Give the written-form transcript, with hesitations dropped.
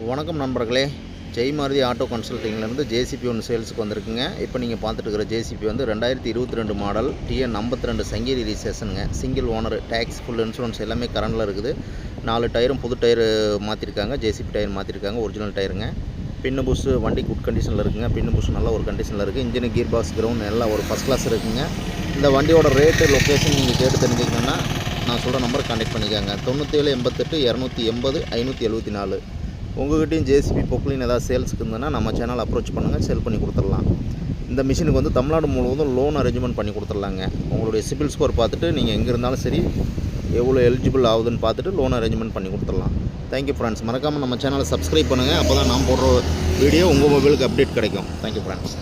வணக்கம் நண்பர்களே, Jai Maruti auto கன்சல்ட்டிங்லேருந்து JCB ஒன்று சேல்ஸுக்கு வந்திருக்குங்க. இப்போ நீங்கள் பார்த்துட்டு இருக்கிற ஜேசிபி வந்து 2022 மாடல் டிஎன் 52 சங்கீரி ரிஜிஸ்ட்ரேஷனுங்க. Single owner, tax, full insurance எல்லாமே கரண்டில் இருக்குது. 4 டயரும் புது டயரு மாற்றிருக்காங்க. ஜேசிபி டயர் மாற்றிருக்காங்க, ஒரிஜினல் டயருங்க. பின்னு புஷ் வண்டி குட் கண்டிஷனில் இருக்குங்க. பின்னு புஷ் நல்ல ஒரு கண்டிஷனில் இருக்குது. இன்ஜின், கீர் பாக்ஸ், கிரவுண்ட் எல்லாம் ஒரு ஃபஸ்ட் கிளாஸ் இருக்குங்க. இந்த வண்டியோட ரேட்டு, லொக்கேஷன் நீங்கள் கேட்டு தெரிஞ்சுக்கணுன்னா நான் சொல்கிற நம்பருக்கு கான்டெக்ட் பண்ணிக்கோங்க. 97 88 280 574. உங்கள்கிட்டையும் ஜேசிபி பொக்லின் ஏதாவது சேல்ஸுக்கு இருந்ததுன்னா நம்ம சேனல் அப்ரோச் பண்ணுங்கள், சேல் பண்ணி கொடுத்துடலாம். இந்த மிஷினுக்கு வந்து தமிழ்நாடு முழுவதும் லோன் அரேஞ்ச்மெண்ட் பண்ணி கொடுத்துடலாங்க. உங்களுடைய சிபில் ஸ்கோர் பார்த்துட்டு நீங்கள் எங்கே இருந்தாலும் சரி எவ்வளோ எலிஜிபிள் ஆகுதுன்னு பார்த்துட்டு லோன் அரேஞ்ச்மெண்ட் பண்ணி கொடுத்துடலாம். Thank you friends. மறக்காமல் நம்ம சேனலை சப்ஸ்கிரைப் பண்ணுங்கள். அப்போ தான் நான் போடுற வீடியோ உங்கள் மொபைலுக்கு அப்டேட் கிடைக்கும். Thank you friends.